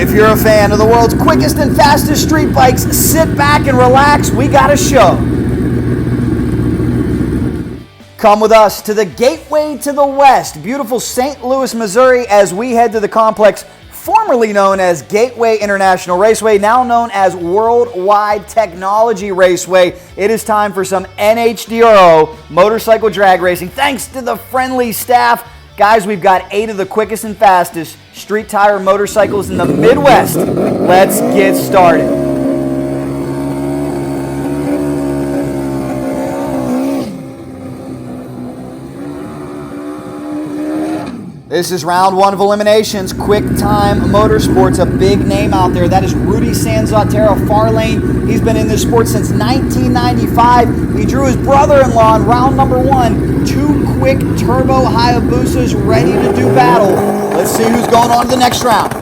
If you're a fan of the world's quickest and fastest street bikes, sit back and relax. We got a show. Come with us to the gateway to the west, beautiful St. Louis, Missouri, as we head to the complex formerly known as Gateway International Raceway, now known as World Wide Technology Raceway. It is time for some NHDRO motorcycle drag racing. Thanks to the friendly staff. Guys, we've got 8 of the quickest and fastest street tire motorcycles in the Midwest. Let's get started. This is round 1 of eliminations. Quick Time Motorsports, a big name out there. That is Rudy Sanzottera, far lane. He's been in this sport since 1995. He drew his brother-in-law in round number 1. 2 quick turbo Hayabusas ready to do battle. Let's see who's going on to the next round.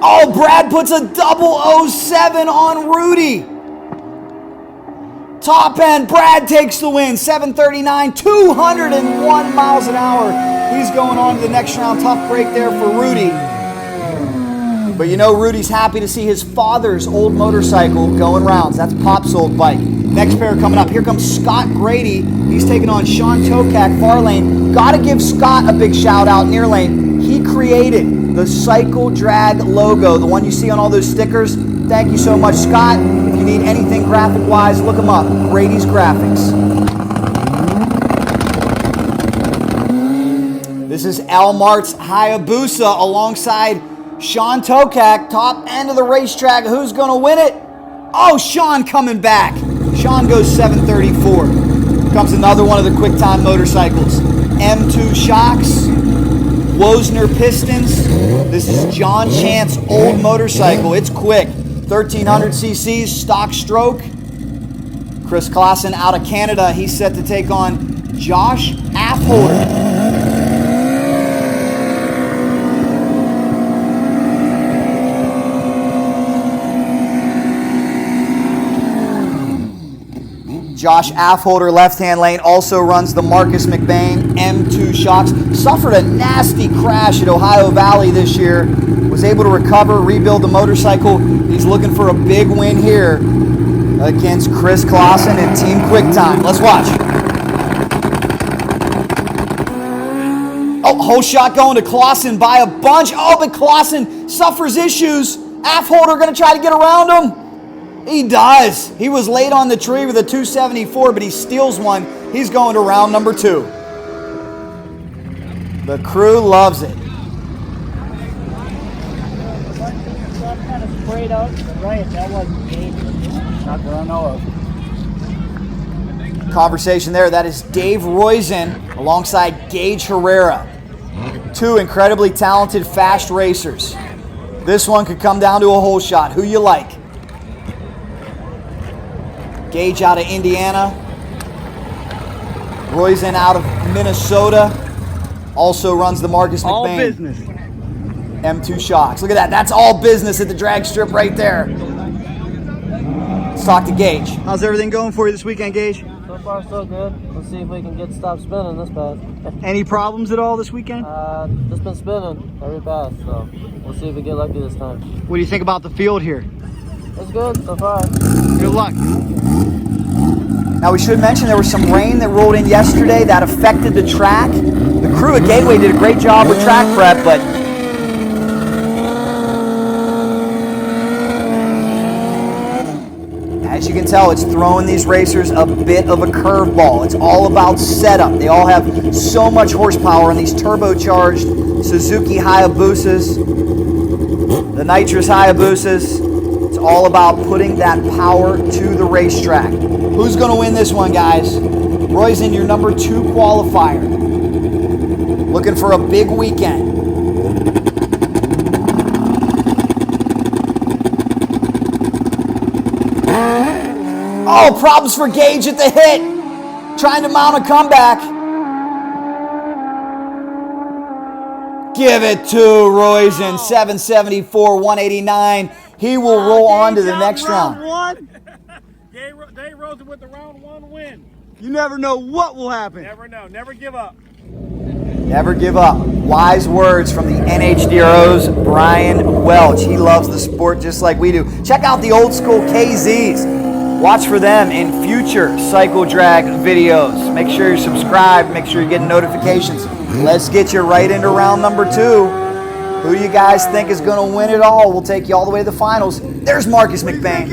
Oh, Brad puts a 007 on Rudy. Top end, Brad takes the win, 739, 201 miles an hour. He's going on to the next round. Tough break there for Rudy. But you know Rudy's happy to see his father's old motorcycle going rounds. That's Pop's old bike. Next pair coming up. Here comes Scott Grady. He's taking on Shawn Tokach, far lane. Got to give Scott a big shout out, near lane. He created the Cycle Drag logo, the one you see on all those stickers. Thank you so much, Scott. If you need anything graphic-wise, look him up. Grady's Graphics. This is Elmart's Hayabusa alongside Shawn Tokach, top end of the racetrack. Who's going to win it? Oh, Shawn coming back. Shawn goes 734. Comes another one of the QuickTime motorcycles. M2 shocks, Wozner pistons. This is John Chant's old motorcycle. It's quick. 1300 cc's, stock stroke. Chris Klassen out of Canada. He's set to take on Josh Affholder. Josh Affholder, left-hand lane, also runs the Marcus McBain M2 shocks. Suffered a nasty crash at Ohio Valley this year. Was able to recover, rebuild the motorcycle. He's looking for a big win here against Chris Klassen and Team QuickTime. Let's watch. Oh, whole shot going to Klassen by a bunch. Oh, but Klassen suffers issues. Affholder going to try to get around him. He does. He was late on the tree with a 274, but he steals one. He's going to round number 2. The crew loves it. Kind of sprayed out right. That wasn't Gabe. Not that I know of. Conversation there. That is Dave Roisen alongside Gaige Herrera. 2 incredibly talented, fast racers. This one could come down to a hole shot. Who you like? Gaige out of Indiana. Roisen out of Minnesota. Also runs the Marcus McBain. All business. M2 shocks. Look at that. That's all business at the drag strip right there. Let's talk to Gaige. How's everything going for you this weekend, Gaige? So far, so good. Let's see if we can stop spinning this pass. Any problems at all this weekend? Just been spinning every pass, so we'll see if we get lucky this time. What do you think about the field here? It's good so far. Good luck. Now we should mention there was some rain that rolled in yesterday that affected the track. The crew at Gateway did a great job with track prep, but as you can tell, it's throwing these racers a bit of a curveball. It's all about setup. They all have so much horsepower on these turbocharged Suzuki HAYABUSAs, the nitrous Hayabusas. It's all about putting that power to the racetrack. Who's going to win this one, guys? Roisen, your number 2 qualifier. Looking for a big weekend. Oh, problems for Gaige at the hit. Trying to mount a comeback. Give it to Roisen, 774, 189. He will roll on to the next round. Dave Rosen with the round 1 win. You never know what will happen. Never know. Never give up. Never give up. Wise words from the NHDRO's Brian Welch. He loves the sport just like we do. Check out the old school KZs. Watch for them in future cycle drag videos. Make sure you're subscribed. Make sure you're getting notifications. Let's get you right into round number 2. Who do you guys think is going to win it all? We'll take you all the way to the finals. There's Marcus McBain.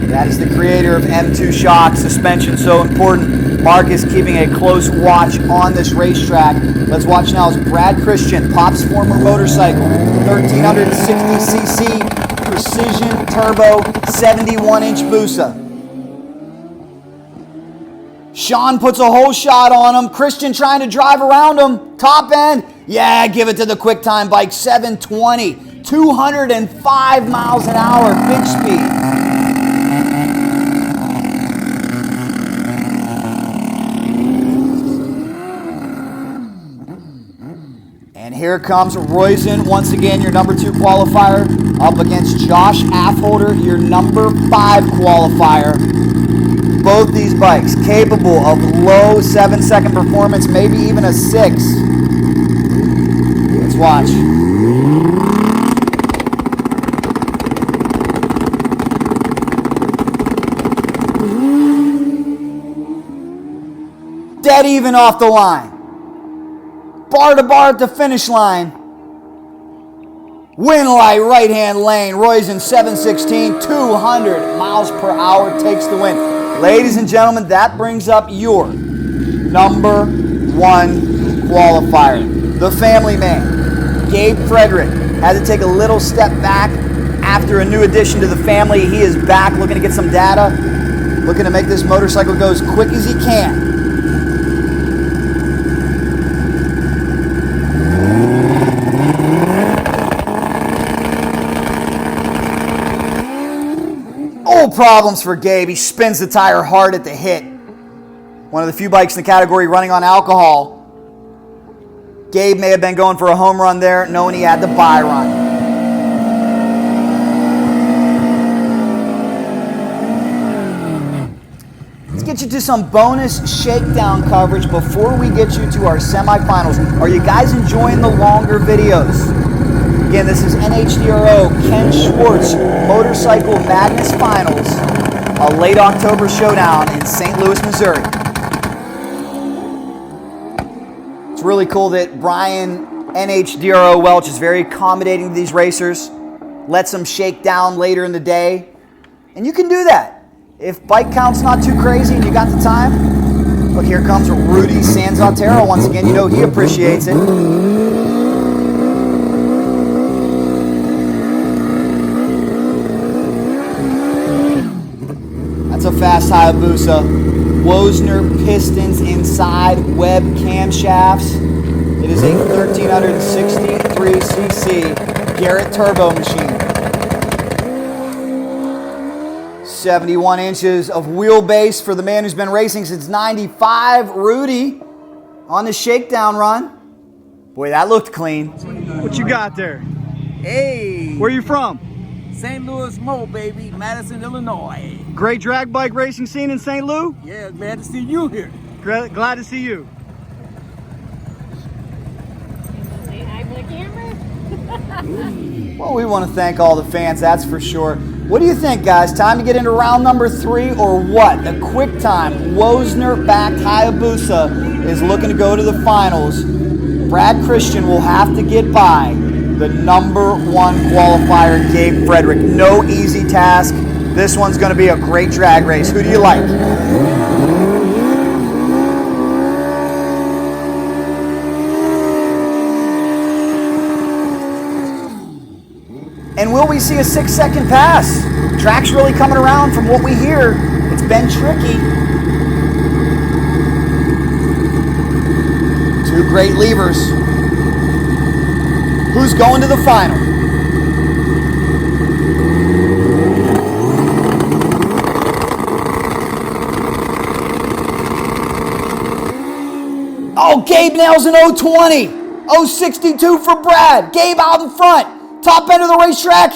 That is the creator of M2 Shock. Suspension so important. Marcus keeping a close watch on this racetrack. Let's watch now as Brad Christian, Pop's former motorcycle, 1360cc precision turbo 71-inch Busa. Shawn puts a whole shot on him. Christian trying to drive around him. Top end. Yeah, give it to the QuickTime bike. 720. 205 miles an hour. Big speed. And here comes Roisen, once again, your number 2 qualifier, up against Josh Affholder, your number 5 qualifier. Both these bikes capable of low 7-second performance, maybe even a 6. Let's watch. Dead even off the line. Bar to bar at the finish line. Win light right hand lane. Roisen 716, 200 miles per hour takes the win. Ladies and gentlemen, that brings up your number 1 qualifier. The family man, Gabe Frederick, had to take a little step back after a new addition to the family. He is back looking to get some data, looking to make this motorcycle go as quick as he can. Problems for Gabe. He spins the tire hard at the hit. One of the few bikes in the category running on alcohol. Gabe may have been going for a home run there, knowing he had the bye run. Let's get you to some bonus shakedown coverage before we get you to our semifinals. Are you guys enjoying the longer videos? Again, this is NHDRO Ken Schwartz Motorcycle Madness Finals, a late October showdown in St. Louis, Missouri. It's really cool that Brian NHDRO Welch is very accommodating to these racers, lets them shake down later in the day, and you can do that. If bike count's not too crazy and you got the time, look, here comes Rudy Sanzottera once again. You know he appreciates it. That's a fast Hayabusa. Wosner pistons inside web camshafts. It is a 1363cc Garrett turbo machine. 71 inches of wheelbase for the man who's been racing since '95, Rudy, on the shakedown run. Boy, that looked clean. What you got there? Hey! Where you from? St. Louis Mo, baby. Madison, Illinois. Great drag bike racing scene in St. Louis? Yeah, glad to see you here. Glad to see you. Say hi for the camera. Well, we want to thank all the fans, that's for sure. What do you think, guys? Time to get into round number 3 or what? The QuickTime Wosner-backed Hayabusa is looking to go to the finals. Brad Christian will have to get by the number 1 qualifier, Gabe Frederick. No easy task. This one's going to be a great drag race. Who do you like? And will we see a 6-second pass? Track's really coming around from what we hear. It's been tricky. 2 great levers. Who's going to the final? Oh, Gabe nails an 020. 062 for Brad. Gabe out in front. Top end of the racetrack.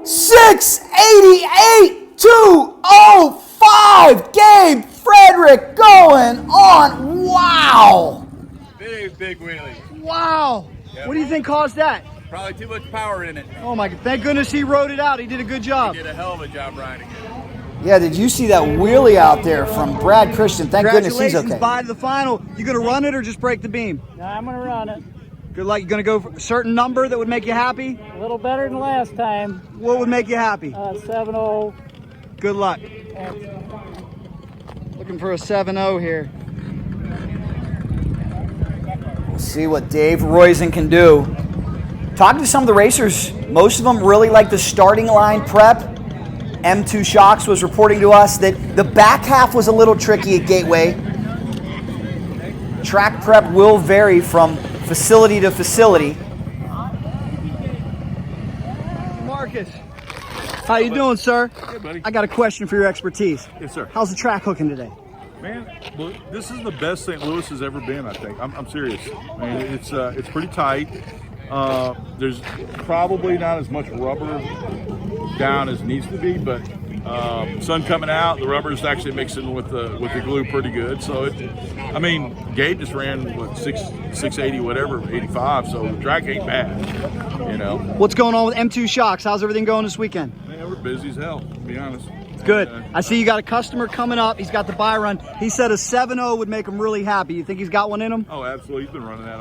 688. 205. Gabe Frederick going on. Wow. Big wheelie. Wow. Yep. What do you think caused that? Probably too much power in it. Oh my God, thank goodness he rode it out. He did a good job. He did a hell of a job riding it. Yeah, did you see that wheelie out there from Brad Christian? Thank goodness he's okay. By to the final. You gonna run it or just break the beam? No, I'm going to run it. Good luck. You gonna go for a certain number that would make you happy? A little better than last time. What would make you happy? 7-0. Good luck. Looking for a 7-0 here. We'll see what Dave Roisen can do. Talking to some of the racers, most of them really like the starting line prep. M2 Shocks was reporting to us that the back half was a little tricky at Gateway. Track prep will vary from facility to facility. Marcus, how you doing, sir? Hey, buddy. I got a question for your expertise. Yes, sir. How's the track looking today? Man, well, this is the best St. Louis has ever been, I think. I'm serious. Man, it's pretty tight. There's probably not as much rubber down as needs to be, but sun coming out, the rubber is actually mixing with the glue pretty good. So I mean, Gabe just ran what 680 whatever, 85. So the track ain't bad, you know. What's going on with M2 Shocks? How's everything going this weekend? Man, we're busy as hell, to be honest. Good. And, I see you got a customer coming up. He's got the buy run. He said a 7-0 would make him really happy. You think he's got one in him? oh, absolutely. He's been running that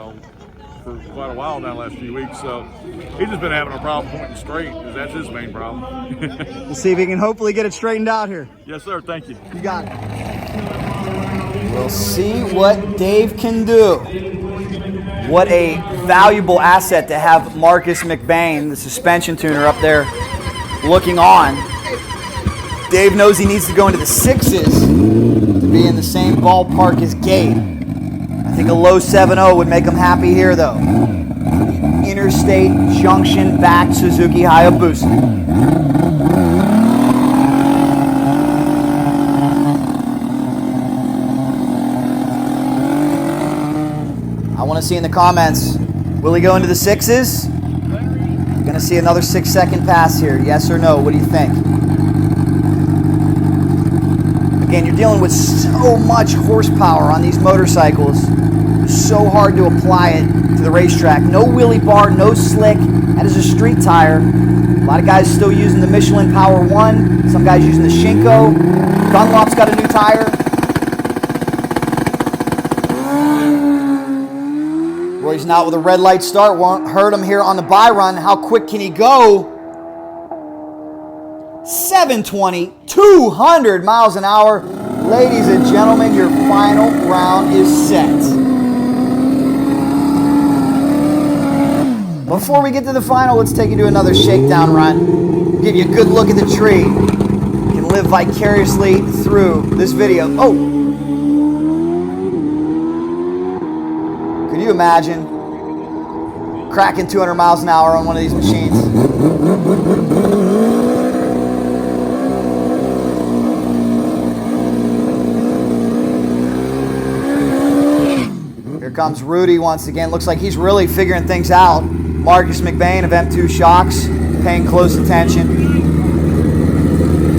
for quite a while now, last few weeks. So he's just been having a problem pointing straight, because that's his main problem. We'll see if he can hopefully get it straightened out here. Yes, sir. Thank you. You got it. We'll see what Dave can do. What a valuable asset to have Marcus McBain, the suspension tuner, up there looking on. Dave knows he needs to go into the 6s to be in the same ballpark as Gabe. I think a low 7-0 would make him happy here, though. Interstate Junction back Suzuki Hayabusa. I want to see in the comments, will he go into the 6s? Going to see another 6-second pass here, yes or no? What do you think? Again, you're dealing with so much horsepower on these motorcycles. It's so hard to apply it to the racetrack. No wheelie bar, no slick. That is a street tire. A lot of guys still using the Michelin Power 1. Some guys using the Shinko. Dunlop's got a new tire. Roy's not with a red light start. Won't hurt him here on the buy run. How quick can he go? 720, 200 miles an hour. Ladies and gentlemen, your final round is set. Before we get to the final, let's take you to another shakedown run. Give you a good look at the tree. You can live vicariously through this video. Oh! Could you imagine cracking 200 miles an hour on one of these machines? Here comes Rudy once again. Looks like he's really figuring things out. Marcus McBain of M2 Shocks paying close attention.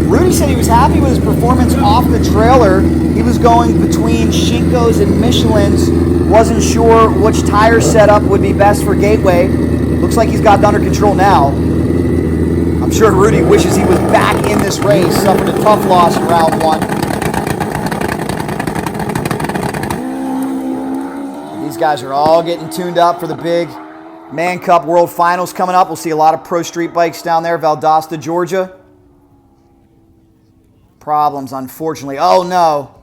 Rudy said he was happy with his performance off the trailer. He was going between Shinkos and Michelins. Wasn't sure which tire setup would be best for Gateway. Looks like he's got it under control now. I'm sure Rudy wishes he was back in this race. Suffered a tough loss in round 1. These guys are all getting tuned up for the big Man Cup World Finals coming up. We'll see a lot of pro street bikes down there, Valdosta, Georgia. Problems, unfortunately. Oh, no.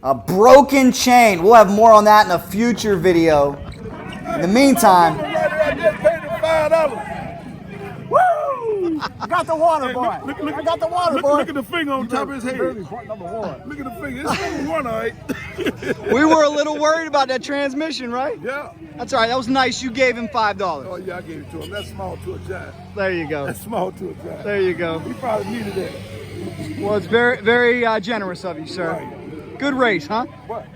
A broken chain. We'll have more on that in a future video. In the meantime... Woo! I got the water, boy. I got the water, boy. Look at the finger on top of his head. Point number 1. Look at the finger. It's number 1, all right. We were a little worried about that transmission, right? Yeah. That's all right. That was nice. You gave him $5. Oh, yeah, I gave it to him. That's small to a giant. There you go. That's small to a giant. There you go. He probably needed that. Well, it's very, very generous of you, sir. Right. Good race, huh? What?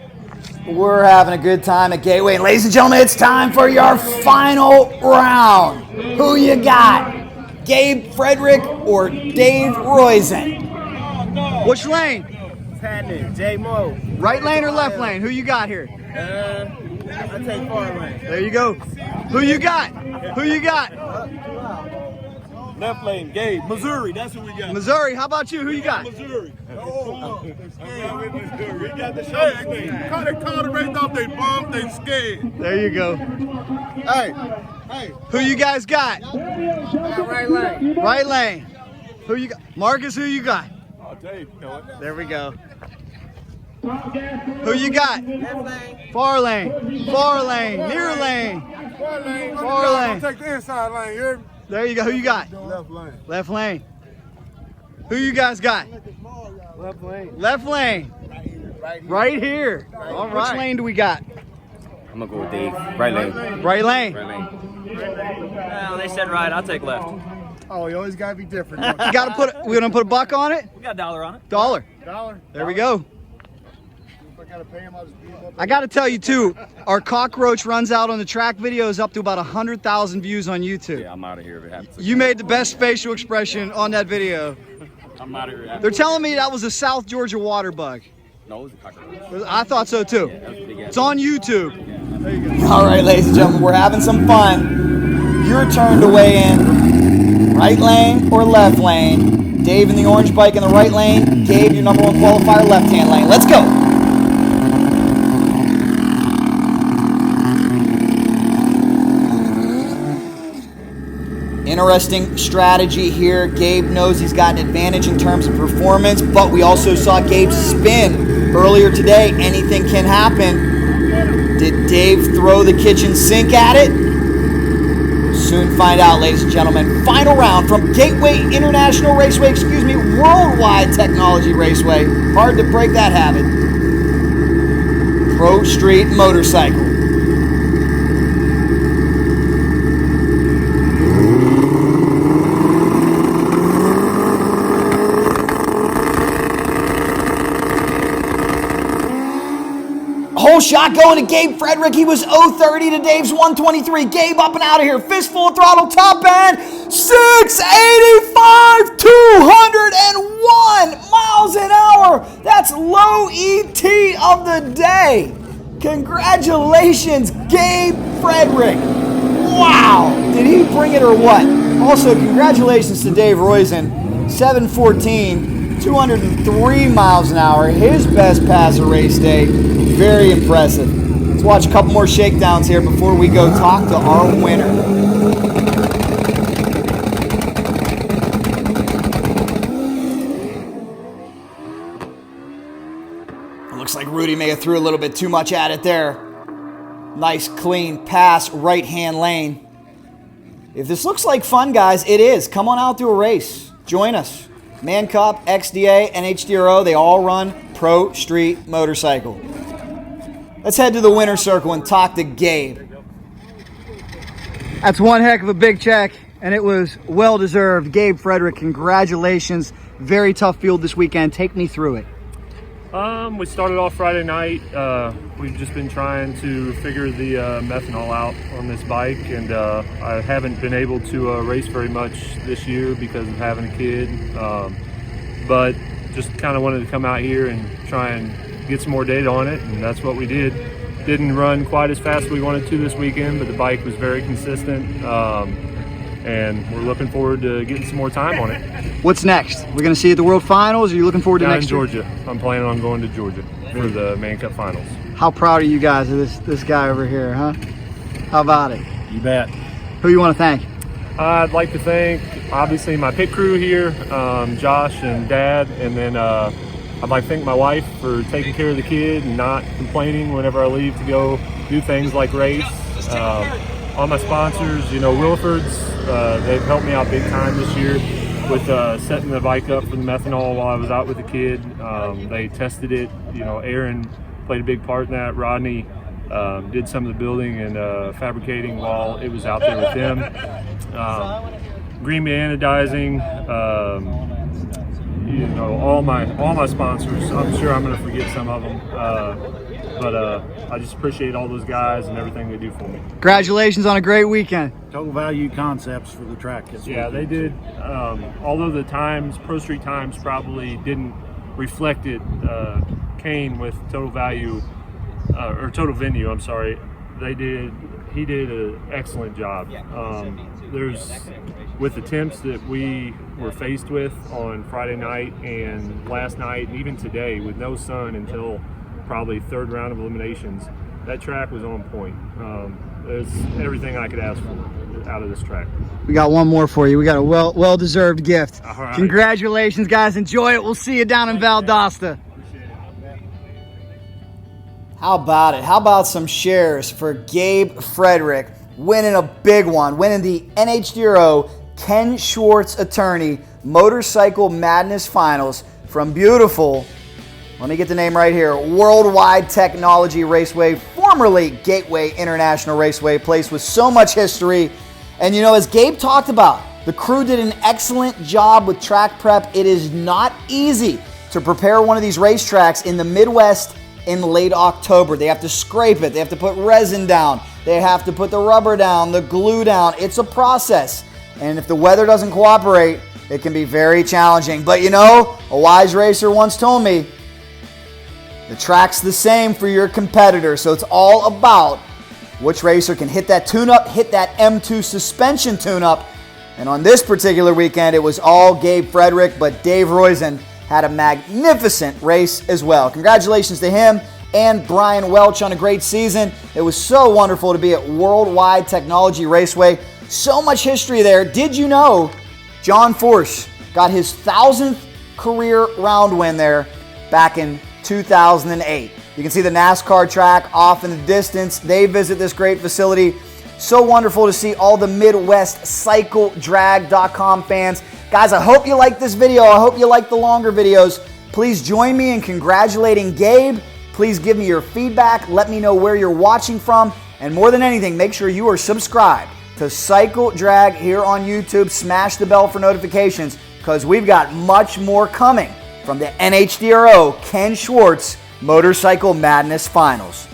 We're having a good time at Gateway. Ladies and gentlemen, it's time for your final round. Who you got? Gabe Frederick or Dave Roisen? Which lane? What's happening? J-Mo. Right lane or left lane? Who you got here? I take far lane. There you go. Who you got? Who you got? Left lane, Gabe. Missouri, that's who we got. Missouri. How about you? Who you got? Missouri. Oh, we got the Hey, call the race off, they bump, they scared. There you go. Hey. Who you guys got? Right lane. Right lane. Who you got? Marcus, who you got? I'll tell you, There we go. Who you got? Left lane. Far lane. Far lane. Near lane. Far lane. Take the inside lane, you hear me? There you go. Who you got? Left lane. Left lane. Who you guys got? Left lane. Left lane. Right here. All right. Which lane do we got? I'm gonna go with Dave. Right lane. Right lane. Right lane. Well, they said right. I'll take left. Oh, you always gotta be different. You gotta put. We're gonna put a buck on it. We got $1 on it. $1. There we go. If I gotta pay him, I'll just beat him up. I gotta tell you too, our cockroach runs out on the track video is up to about 100,000 views on YouTube. Yeah, I'm out of here if it happens. You made the best facial expression on that video. I'm out of here. They're telling me that was a South Georgia water bug. No, it was a cockroach. I thought so too. That was a big ass. It's on YouTube. All right, ladies and gentlemen, we're having some fun. Your turn to weigh in. Right lane or left lane? Dave in the orange bike in the right lane. Gabe, your number one qualifier, left-hand lane. Let's go. Interesting strategy here. Gabe knows he's got an advantage in terms of performance, but we also saw Gabe spin earlier today. Anything can happen. Did Dave throw the kitchen sink at it? Soon find out, ladies and gentlemen. Final round from Gateway International Raceway, World Wide Technology Raceway. Hard to break that habit. Pro Street Motorcycle. Whole shot going to Gabe Frederick. He was 030 to Dave's 123. Gabe up and out of here. Fistful of throttle, top end. 685, 201 miles an hour. That's low ET of the day. Congratulations, Gabe Frederick. Wow. Did he bring it or what? Also, congratulations to Dave Roisen. 714, 203 miles an hour. His best pass of race day. Very impressive. Let's watch a couple more shakedowns here before we go talk to our winner. It looks like Rudy may have threw a little bit too much at it there. Nice clean pass, right-hand lane. If this looks like fun, guys, it is. Come on out to a race. Join us. Man Cup, XDA, NHDRO, they all run Pro Street Motorcycle. Let's head to the winner's circle and talk to Gabe. That's one heck of a big check, and it was well-deserved. Gabe Frederick, congratulations. Very tough field this weekend. Take me through it. We started off Friday night. We've just been trying to figure the methanol out on this bike, and I haven't been able to race very much this year because of having a kid. But just kind of wanted to come out here and try and get some more data on it, and that's what we did. Didn't run quite as fast as we wanted to this weekend, but the bike was very consistent, and we're looking forward to getting some more time on it. What's next? We're going to see you at the World Finals? Or are you looking forward to Down next in Georgia. I'm planning on going to Georgia for the Man Cup Finals. How proud are you guys of this guy over here, huh? How about it? You bet. Who you want to thank? I'd like to thank, obviously, my pit crew here, Josh and Dad, and then I'd like to thank my wife for taking care of the kid and not complaining whenever I leave to go do things like race. All my sponsors, Williford's, they've helped me out big time this year with setting the bike up for the methanol while I was out with the kid. They tested it. Aaron played a big part in that. Rodney did some of the building and fabricating while it was out there with them. Green Bay Anodizing, all my sponsors. I'm sure I'm going to forget some of them, but I just appreciate all those guys and everything they do for me. Congratulations on a great weekend. Total Value Concepts for the track. Yeah, they did. Although the times, Pro Street times, probably didn't reflected Kane with Total Value or Total Venue. I'm sorry. He did an excellent job. With the temps that we were faced with on Friday night and last night, and even today, with no sun until probably third round of eliminations, that track was on point. It's everything I could ask for out of this track. We got one more for you. We got a well-deserved gift. All right. Congratulations, guys. Enjoy it. We'll see you down in Valdosta. How about it? How about some shares for Gabe Frederick winning a big one, winning the NHDRO Ken Schwartz Attorney Motorcycle Madness Finals from beautiful, let me get the name right here, World Wide Technology Raceway, formerly Gateway International Raceway, place with so much history. And you know, as Gabe talked about, the crew did an excellent job with track prep. It is not easy to prepare one of these racetracks in the Midwest in late October. They have to scrape it. They have to put resin down. They have to put the rubber down, the glue down. It's a process. And if the weather doesn't cooperate, it can be very challenging. But you know, a wise racer once told me, the track's the same for your competitor. So it's all about which racer can hit that tune-up, hit that M2 suspension tune-up. And on this particular weekend, it was all Gabe Frederick, but Dave Roisen had a magnificent race as well. Congratulations to him and Brian Welch on a great season. It was so wonderful to be at World Wide Technology Raceway. So much history there. Did you know John Force got his 1000th career round win there back in 2008? You can see the NASCAR track off in the distance. They visit this great facility. So wonderful to see all the Midwest CycleDrag.com fans. Guys, I hope you like this video. I hope you like the longer videos. Please join me in congratulating Gabe. Please give me your feedback. Let me know where you're watching from. And more than anything, make sure you are subscribed to Cycle Drag here on YouTube. Smash the bell for notifications because we've got much more coming from the NHDRO Ken Schwartz Motorcycle Madness Finals.